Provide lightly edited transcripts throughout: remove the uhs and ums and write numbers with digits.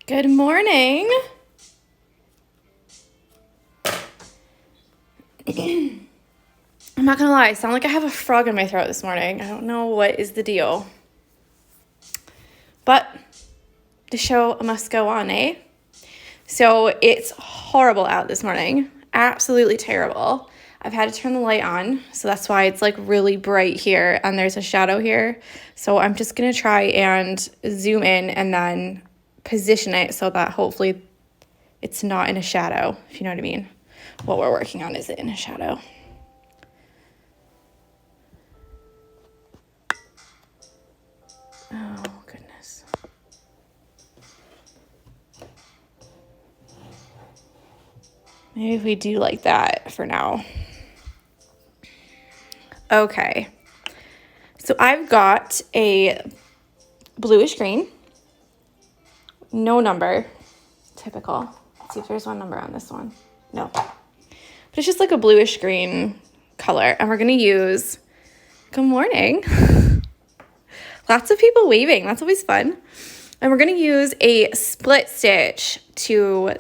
Good morning. I'm not gonna lie, I sound like I have a frog in my throat this morning. I don't know what is the deal. But the show must go on, eh? So it's horrible out this morning. Absolutely terrible. I've had to turn the light on, so that's why it's like really bright here and there's a shadow here. So I'm just gonna try and zoom in and then position it so that hopefully it's not in a shadow, if you know what I mean. What we're working on is it in a shadow. Oh, goodness. Maybe if we do like that for now. Okay. So I've got a bluish green. No number. Typical. Let's see if there's one number on this one. No. But it's just like a bluish green color. And we're going to use... Good morning. Lots of people waving. That's always fun. And we're going to use a split stitch to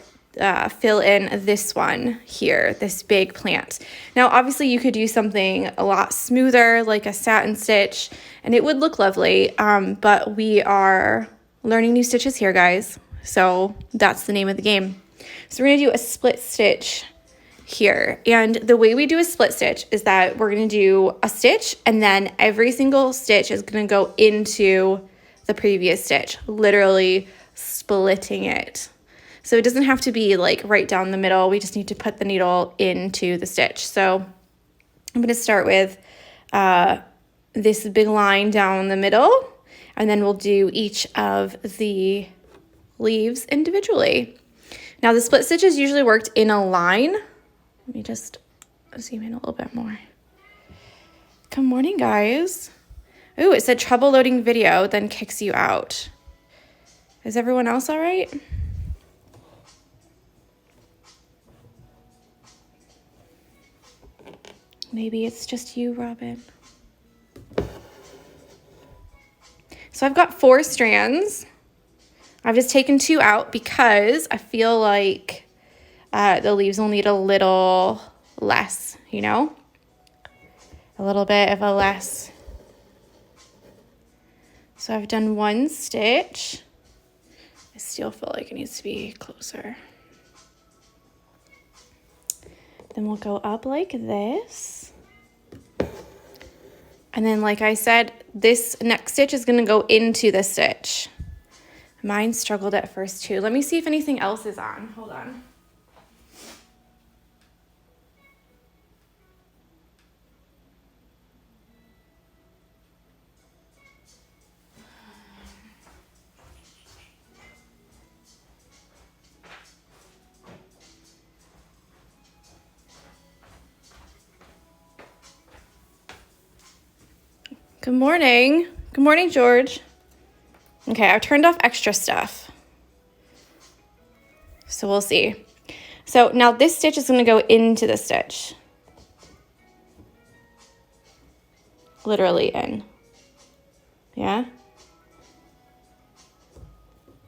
fill in this one here, this big plant. Now, obviously, you could do something a lot smoother, like a satin stitch, and it would look lovely. But we are learning new stitches here, guys. So that's the name of the game. So we're going to do a split stitch here. And the way we do a split stitch is that we're going to do a stitch and then every single stitch is going to go into the previous stitch, literally splitting it. So it doesn't have to be like right down the middle. We just need to put the needle into the stitch. So I'm going to start with this big line down the middle, and then we'll do each of the leaves individually. Now the split stitch is usually worked in a line. Let me just zoom in a little bit more. Good morning, guys. Ooh, it said trouble loading video, then kicks you out. Is everyone else all right? Maybe it's just you, Robin. So I've got 4 strands. I've just taken 2 out because I feel like the leaves will need a little less, you know? A little bit of a less. So I've done 1 stitch. I still feel like it needs to be closer. Then we'll go up like this. And then, like I said, this next stitch is going to go into the stitch. Mine struggled at first too. Let me see if anything else is on. Hold on. Good morning. Good morning, George. Okay, I've turned off extra stuff. So we'll see. So now this stitch is going to go into the stitch. Literally in. Yeah?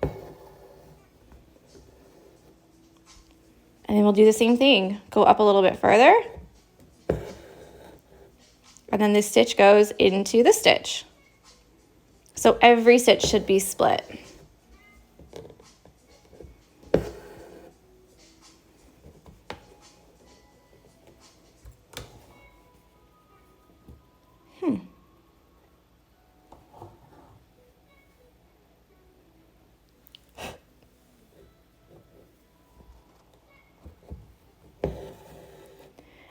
And then we'll do the same thing. Go up a little bit further. And then this stitch goes into the stitch. So every stitch should be split.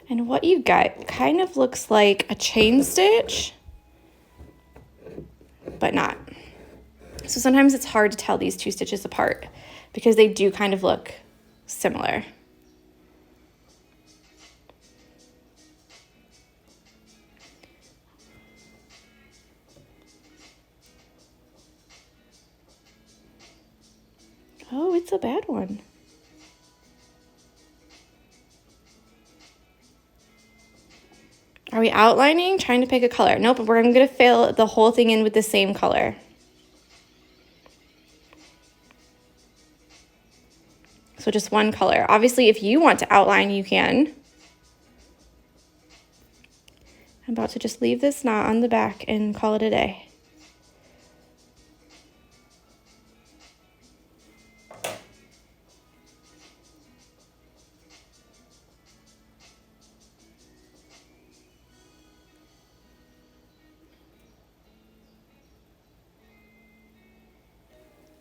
And what you got kind of looks like a chain stitch, but not. So sometimes it's hard to tell these 2 stitches apart because they do kind of look similar. Oh, it's a bad one. Are we outlining? Trying to pick a color. Nope, but we're going to fill the whole thing in with the same color. So just one color. Obviously, if you want to outline, you can. I'm about to just leave this knot on the back and call it a day.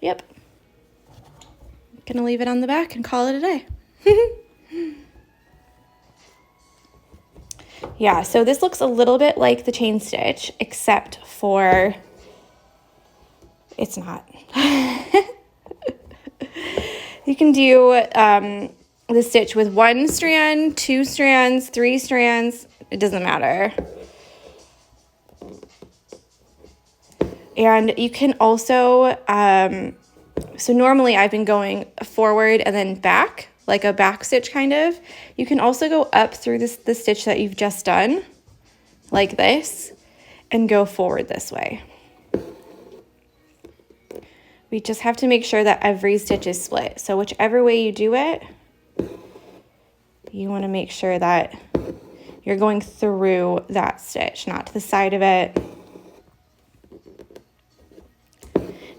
Yep. Gonna leave it on the back and call it a day. Yeah, so this looks a little bit like the chain stitch, except for it's not. You can do the stitch with 1 strand, 2 strands, 3 strands. It doesn't matter. And you can also, so normally I've been going forward and then back, like a back stitch kind of. You can also go up through the stitch that you've just done, like this, and go forward this way. We just have to make sure that every stitch is split. So whichever way you do it, you want to make sure that you're going through that stitch, not to the side of it.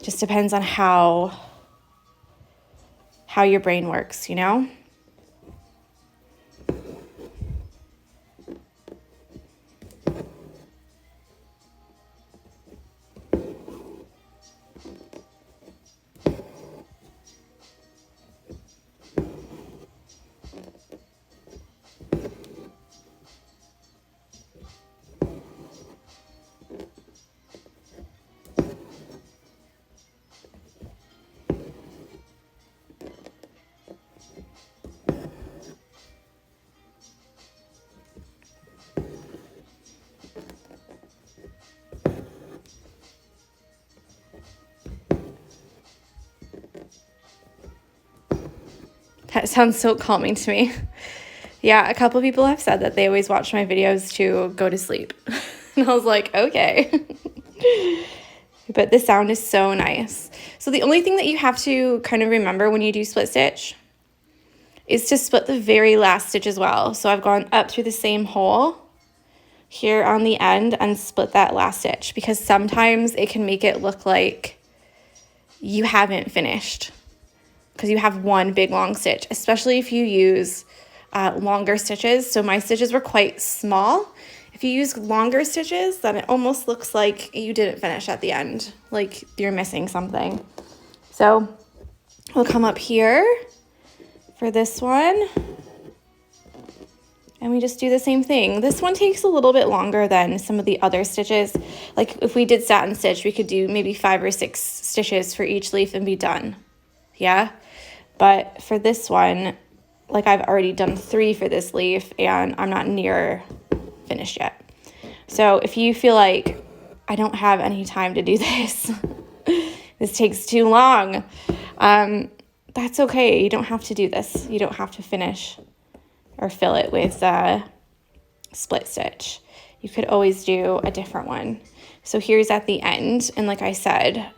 Just depends on how your brain works, you know? That sounds so calming to me. Yeah, a couple people have said that they always watch my videos to go to sleep. And I was like, okay. But the sound is so nice. So the only thing that you have to kind of remember when you do split stitch is to split the very last stitch as well. So I've gone up through the same hole here on the end and split that last stitch, because sometimes it can make it look like you haven't finished because you have one big long stitch, especially if you use longer stitches. So my stitches were quite small. If you use longer stitches, then it almost looks like you didn't finish at the end, like you're missing something. So we'll come up here for this one, and we just do the same thing. This one takes a little bit longer than some of the other stitches. Like if we did satin stitch, we could do maybe 5 or 6 stitches for each leaf and be done. Yeah. But for this one, like I've already done 3 for this leaf and I'm not near finished yet. So if you feel like I don't have any time to do this, this takes too long, that's okay. You don't have to do this. You don't have to finish or fill it with split stitch. You could always do a different one. So here's at the end, and like I said,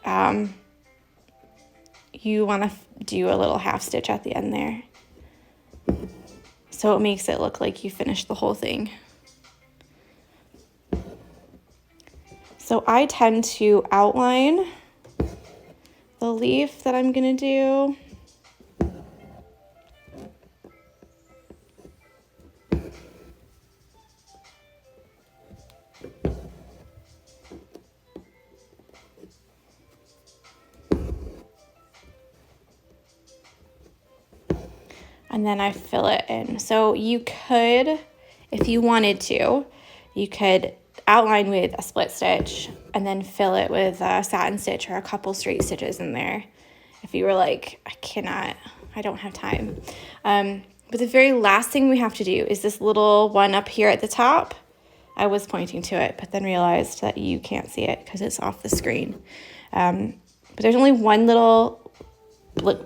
you want to do a little half stitch at the end there, so it makes it look like you finished the whole thing. So I tend to outline the leaf that I'm gonna do. And then I fill it in. So you could, if you wanted to, you could outline with a split stitch and then fill it with a satin stitch or a couple straight stitches in there. If you were like, I don't have time. But the very last thing we have to do is this little one up here at the top. I was pointing to it, but then realized that you can't see it because it's off the screen. But there's only one little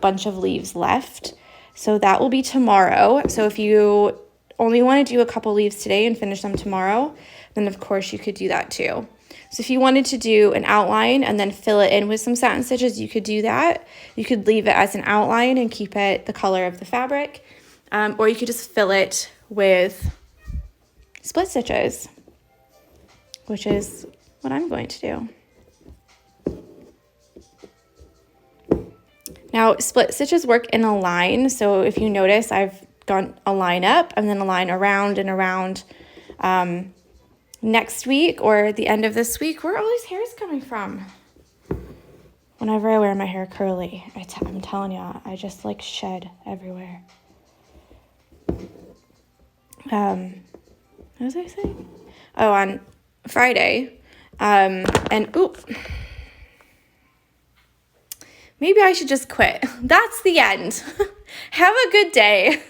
bunch of leaves left. So that will be tomorrow. So if you only want to do a couple leaves today and finish them tomorrow, then of course you could do that too. So if you wanted to do an outline and then fill it in with some satin stitches, you could do that. You could leave it as an outline and keep it the color of the fabric, or you could just fill it with split stitches, which is what I'm going to do. Now, split stitches work in a line, so if you notice, I've gone a line up and then a line around and around. Next week or the end of this week, where are all these hairs coming from? Whenever I wear my hair curly, I'm telling you, I just like shed everywhere. What was I saying? Oh, on Friday, and oop. Maybe I should just quit. That's the end. Have a good day.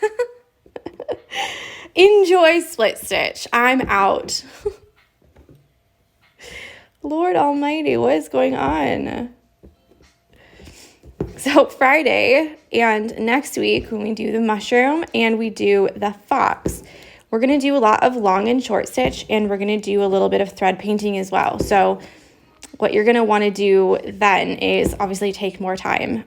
Enjoy split stitch. I'm out. Lord Almighty, what is going on? So Friday and next week when we do the mushroom and we do the fox, we're going to do a lot of long and short stitch, and we're going to do a little bit of thread painting as well. So what you're going to want to do then is obviously take more time.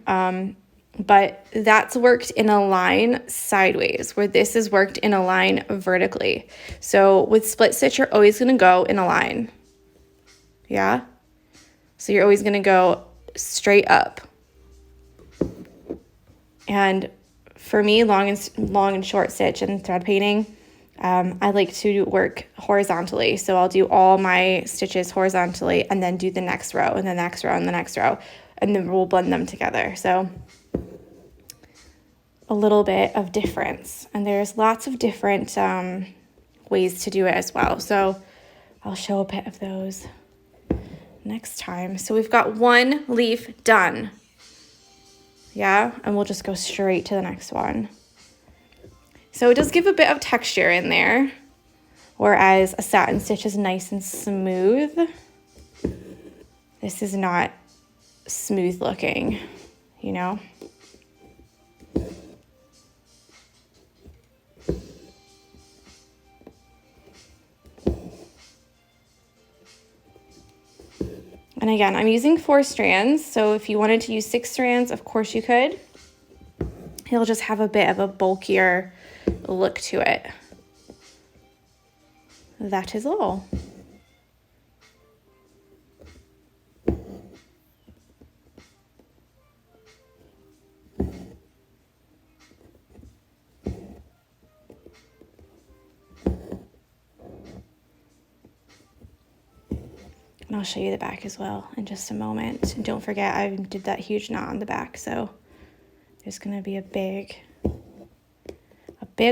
But that's worked in a line sideways, where this is worked in a line vertically. So with split stitch, you're always going to go in a line. Yeah? So you're always going to go straight up. And for me, long and short stitch and thread painting, I like to work horizontally. So I'll do all my stitches horizontally and then do the next row and the next row and the next row, and then we'll blend them together. So a little bit of difference, and there's lots of different ways to do it as well. So I'll show a bit of those next time. So we've got one leaf done. Yeah, and we'll just go straight to the next one. So it does give a bit of texture in there, whereas a satin stitch is nice and smooth. This is not smooth looking, you know? And again, I'm using 4 strands, so if you wanted to use 6 strands, of course you could. It'll just have a bit of a bulkier look to it. That is all. And I'll show you the back as well in just a moment. And don't forget, I did that huge knot on the back, so there's gonna be a big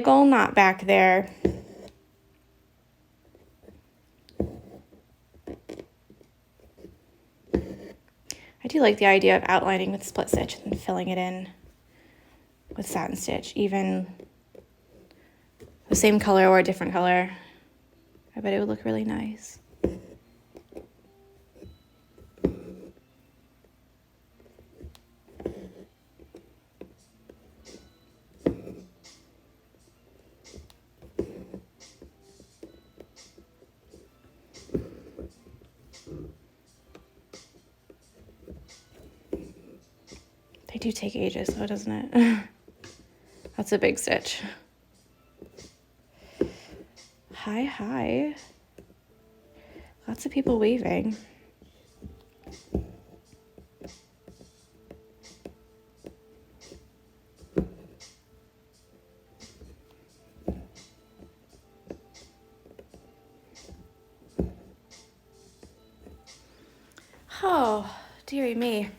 old knot back there. I do like the idea of outlining with split stitch and filling it in with satin stitch, even the same color or a different color. I bet it would look really nice. They do take ages though, doesn't it? That's a big stitch. Hi. Lots of people waving. Oh, dearie me.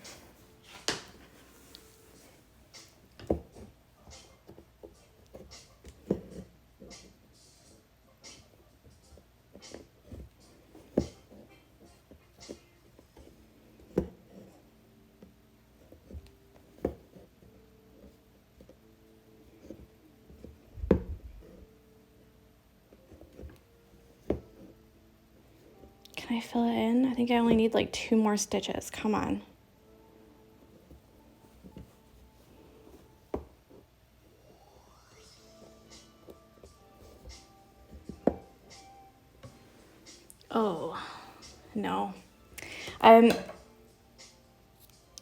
Can I fill it in? I think I only need like 2 more stitches. Come on. Oh, No.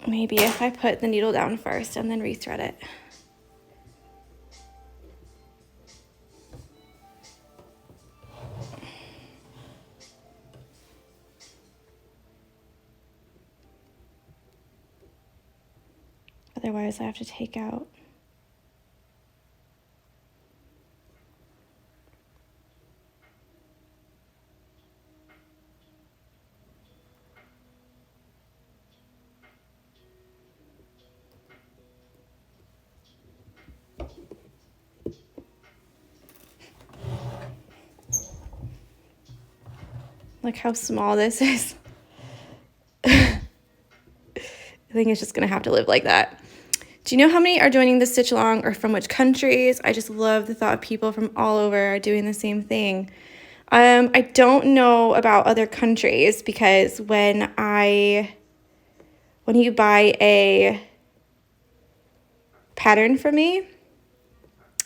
Maybe if I put the needle down first and then rethread it. Otherwise I have to take out. Look how small this is. I think it's just gonna have to live like that. Do you know how many are joining the stitch along or from which countries? I just love the thought of people from all over are doing the same thing. I don't know about other countries because when you buy a pattern from me,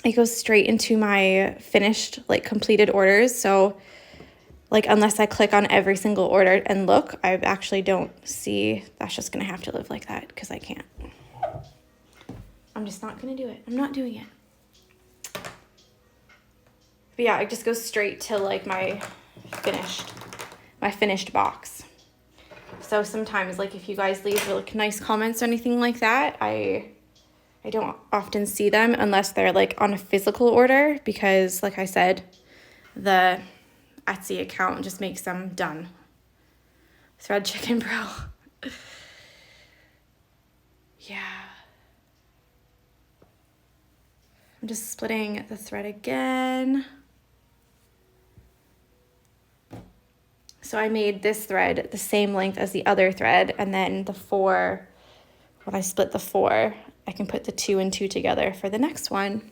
it goes straight into my finished, like completed orders. So like unless I click on every single order and look, I actually don't see. That's just gonna have to live like that because I can't. I'm just not gonna do it. I'm not doing it. But yeah, it just goes straight to like my finished box. So sometimes like if you guys leave really nice comments or anything like that, I don't often see them unless they're like on a physical order because like I said, the Etsy account just makes them done. Thread chicken bro. Yeah. I'm just splitting the thread again. So I made this thread the same length as the other thread, and then the 4, when I split the 4, I can put the 2 and 2 together for the next one.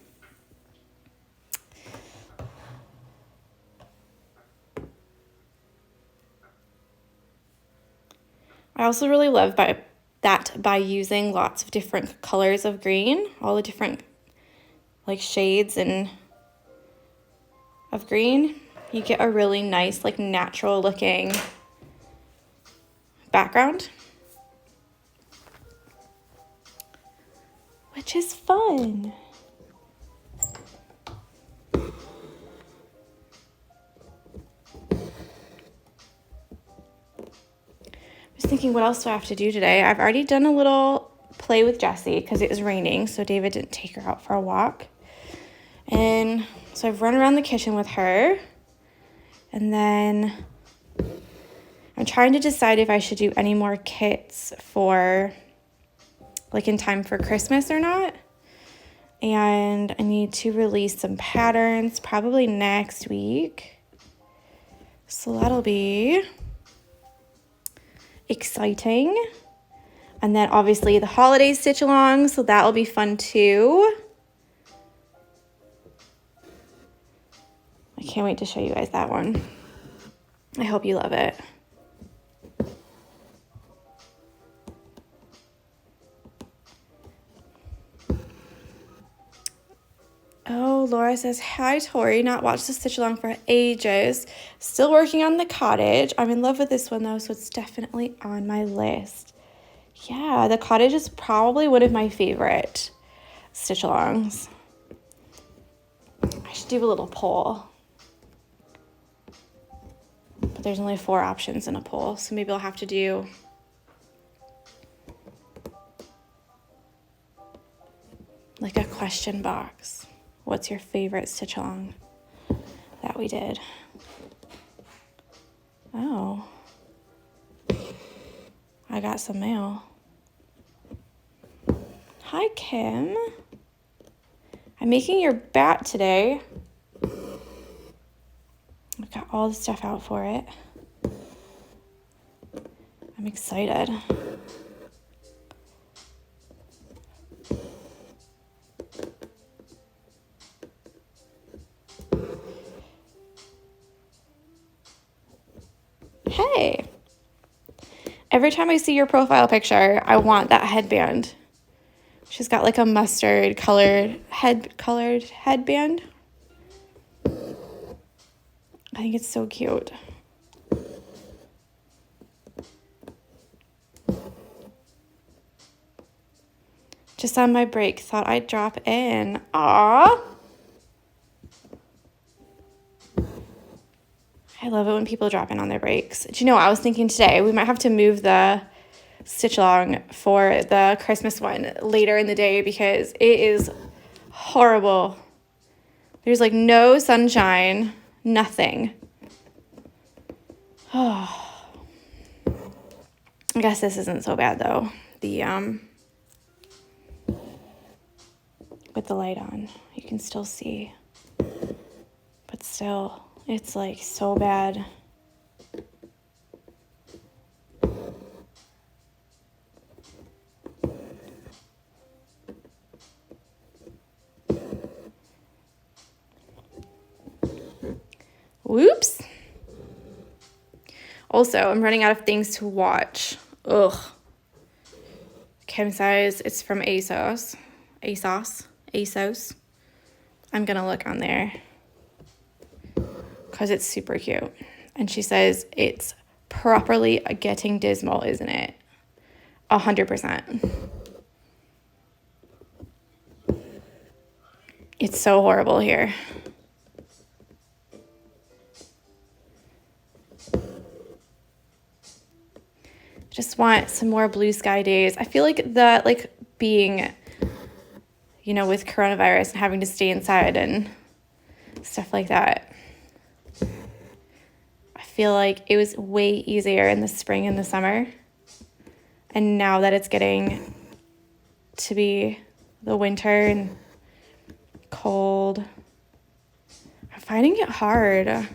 I also really love by using lots of different colors of green, all the different like shades and of green. You get a really nice, like natural looking background, which is fun. I was thinking, what else do I have to do today? I've already done a little play with Jessie because it was raining, so David didn't take her out for a walk. And so I've run around the kitchen with her. And then I'm trying to decide if I should do any more kits for, like in time for Christmas or not. And I need to release some patterns probably next week. So that'll be exciting. And then obviously the holiday stitch along, so that'll be fun too. I can't wait to show you guys that one. I hope you love it. Oh, Laura says, hi, Tori. Not watched the stitch along for ages. Still working on the cottage. I'm in love with this one though, so it's definitely on my list. Yeah, the cottage is probably one of my favorite stitch alongs. I should do a little poll. But there's only 4 options in a poll, so maybe I'll have to do like a question box. What's your favorite stitch along that we did? Oh, I got some mail. Hi, Kim. I'm making your bat today. I've got all the stuff out for it. I'm excited. Hey, every time I see your profile picture, I want that headband. She's got like a mustard colored headband. I think it's so cute. Just on my break, thought I'd drop in. Aww. I love it when people drop in on their breaks. Do you know what I was thinking today? We might have to move the stitch along for the Christmas one later in the day because it is horrible. There's like no sunshine, nothing. Oh. I guess this isn't so bad though. The with the light on, you can still see. But still, it's like so bad. Whoops. Also, I'm running out of things to watch. Ugh. Kim says it's from ASOS. ASOS. I'm gonna look on there because it's super cute. And she says it's properly getting dismal, isn't it? 100%. It's so horrible here. Just want some more blue sky days. I feel like being, you know, with coronavirus and having to stay inside and stuff like that. I feel like it was way easier in the spring and the summer. And now that it's getting to be the winter and cold, I'm finding it hard.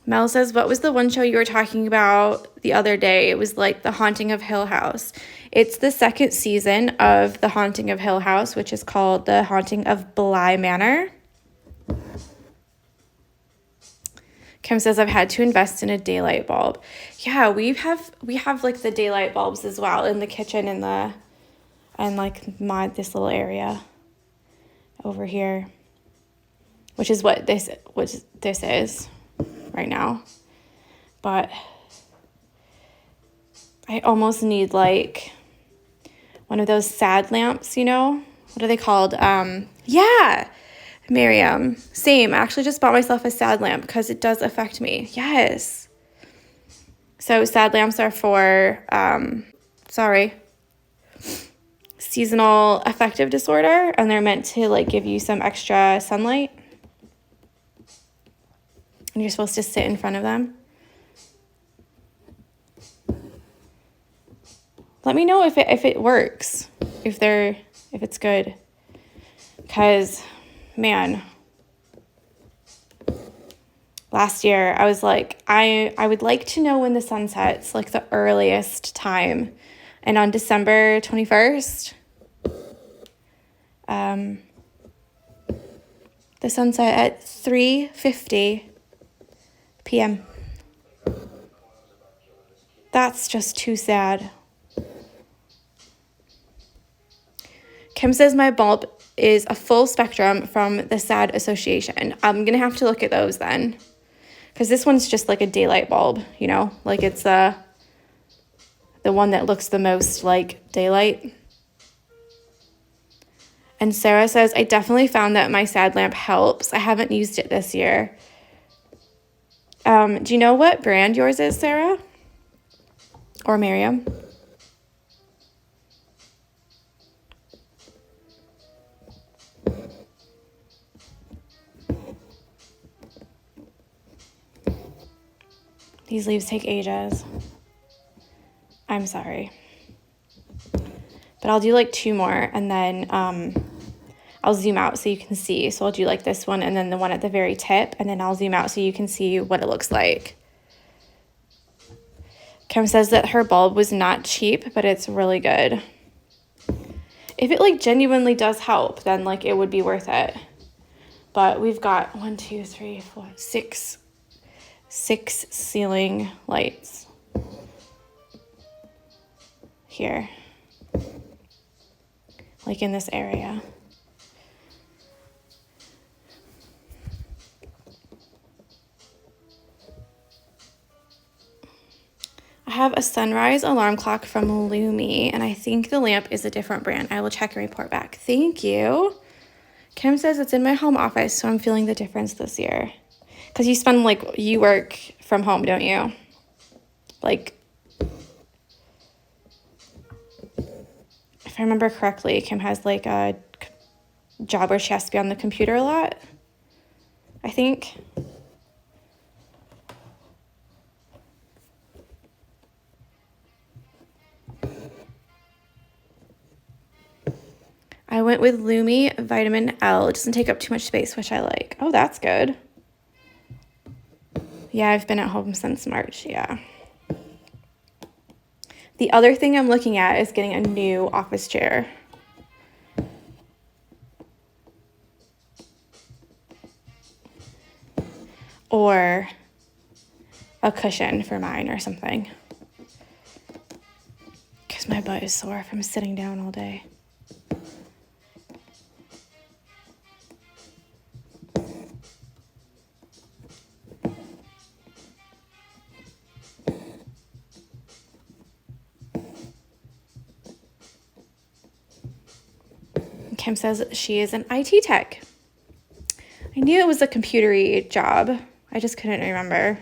Mel says, what was the one show you were talking about the other day? It was like The Haunting of Hill House. It's the second season of The Haunting of Hill House, which is called The Haunting of Bly Manor. Kim says, I've had to invest in a daylight bulb. Yeah, we have like the daylight bulbs as well in the kitchen and this little area over here, which is what this is right now. But I almost need like one of those sad lamps, you know? What are they called? Yeah, Miriam. Same. I actually just bought myself a sad lamp because it does affect me. Yes. So sad lamps are for, seasonal affective disorder, and they're meant to like give you some extra sunlight. And you're supposed to sit in front of them. Let me know if it works, if it's good. Because, man, last year I was like, I would like to know when the sun sets, like the earliest time. And on December 21st, the sunset at 3:50 p.m. That's just too sad. Kim says my bulb is a full spectrum from the SAD Association. I'm going to have to look at those then. Because this one's just like a daylight bulb, you know? Like it's the one that looks the most like daylight. And Sarah says, I definitely found that my SAD lamp helps. I haven't used it this year. Do you know what brand yours is, Sarah? Or Miriam? These leaves take ages. I'm sorry. But I'll do like 2 more and then I'll zoom out so you can see. So I'll do like this one and then the one at the very tip, and then I'll zoom out so you can see what it looks like. Kim says that her bulb was not cheap, but it's really good. If it like genuinely does help, then like it would be worth it. But we've got 1, 2, 3, 4, 6 ceiling lights here, like in this area. I have a sunrise alarm clock from Lumi, and I think the lamp is a different brand. I will check and report back. Thank you. Kim says it's in my home office, so I'm feeling the difference this year. Because you work from home, don't you? Like, if I remember correctly, Kim has like a job where she has to be on the computer a lot, I think. I went with Lumi Vitamin L. It doesn't take up too much space, which I like. Oh, that's good. Yeah, I've been at home since March, yeah. The other thing I'm looking at is getting a new office chair. Or a cushion for mine or something. Because my butt is sore from sitting down all day. Kim says she is an IT tech. I knew it was a computery job. I just couldn't remember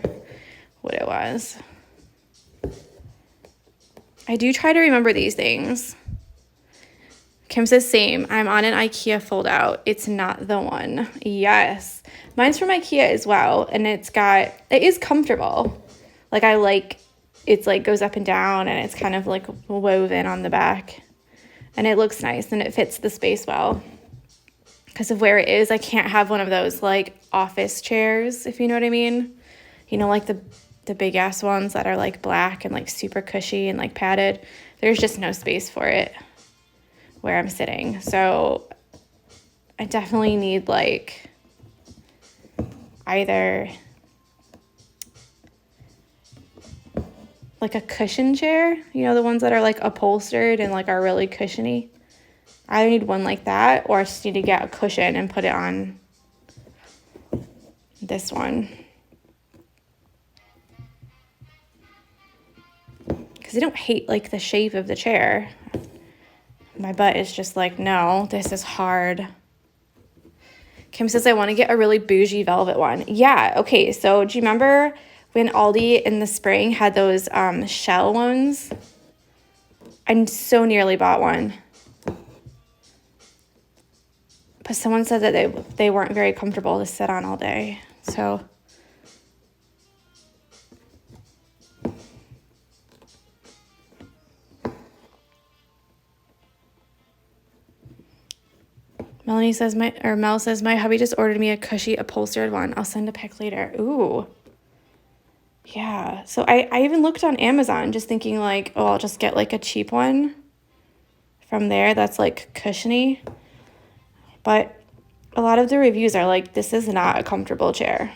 what it was. I do try to remember these things. Kim says same. I'm on an IKEA fold out. It's not the one. Yes. Mine's from IKEA as well. And it is comfortable. Like it's like goes up and down and it's kind of like woven on the back. And it looks nice and it fits the space well. Because of where it is, I can't have one of those like office chairs, if you know what I mean. You know, like the big ass ones that are like black and like super cushy and like padded. There's just no space for it where I'm sitting. So I definitely need like either like a cushion chair, you know, the ones that are like upholstered and like are really cushiony. I either need one like that or I just need to get a cushion and put it on this one. Because I don't hate like the shape of the chair. My butt is just like, no, this is hard. Kim says I want to get a really bougie velvet one. Yeah, okay, so do you remember when Aldi in the spring had those shell ones? I so nearly bought one. But someone said that they weren't very comfortable to sit on all day. So Mel says my hubby just ordered me a cushy upholstered one. I'll send a pic later. Ooh. Yeah. So I even looked on Amazon just thinking like, oh, I'll just get like a cheap one from there that's like cushiony. But a lot of the reviews are like, this is not a comfortable chair.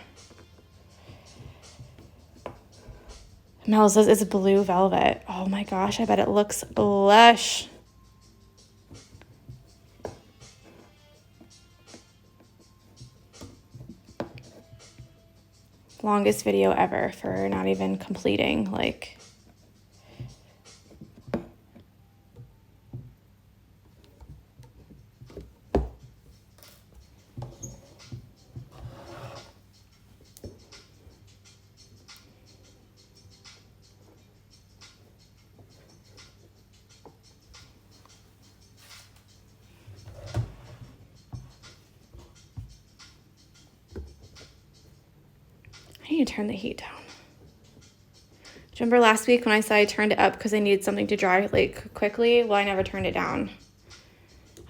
Mel says it's blue velvet. Oh my gosh, I bet it looks lush. Longest video ever for not even completing, like. I need to turn the heat down. Do you remember last week when I said I turned it up because I needed something to dry like quickly? Well, I never turned it down.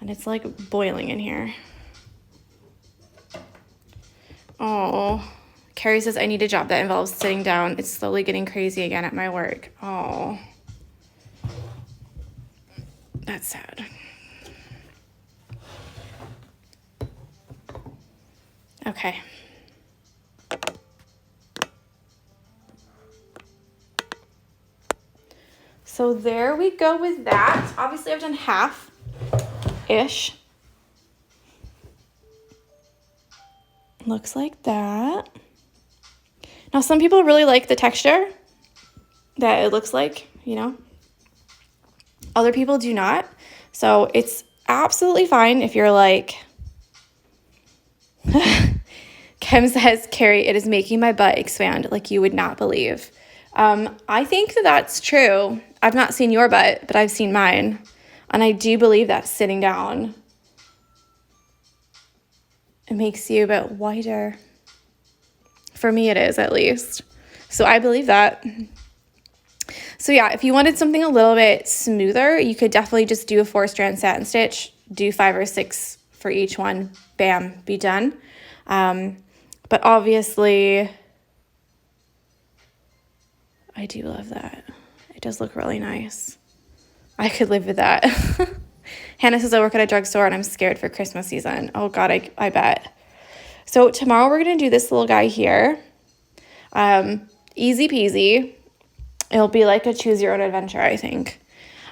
And it's like boiling in here. Oh, Carrie says I need a job that involves sitting down. It's slowly getting crazy again at my work. Oh, that's sad. Okay. So there we go with that. Obviously, I've done half-ish. Looks like that. Now, some people really like the texture. that it looks like, you know. Other people do not. So it's absolutely fine if you're like, Kim says, Carrie, it is making my butt expand like you would not believe. I think that that's true. I've not seen your butt, but I've seen mine. And I do believe that sitting down, it makes you a bit wider. For me, it is, at least. So I believe that. So yeah, if you wanted something a little bit smoother, you could definitely just do a 4-strand satin stitch, do 5 or 6 for each one, bam, be done. But obviously, I do love that. It does look really nice. I could live with that. Hannah says I work at a drugstore and I'm scared for Christmas season. Oh God, I bet. So tomorrow we're going to do this little guy here. Easy peasy. It'll be like a choose your own adventure, I think.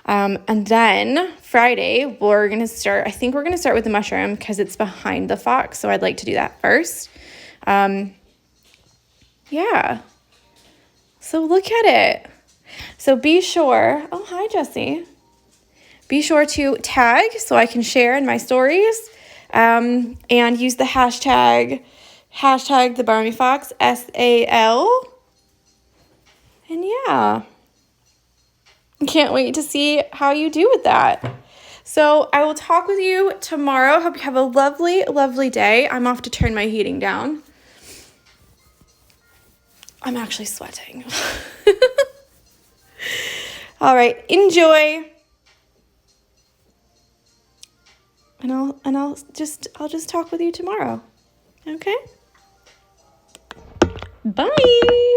And then Friday, we're going to start, I think we're going to start with the mushroom because it's behind the fox. So I'd like to do that first. Yeah. So look at it. So be sure, oh, hi, Jessie. Be sure to tag so I can share in my stories, and use the hashtag the Barmy Fox, SAL. And yeah, can't wait to see how you do with that. So I will talk with you tomorrow. Hope you have a lovely, lovely day. I'm off to turn my heating down. I'm actually sweating. All right, enjoy. And I'll just talk with you tomorrow. Okay? Bye.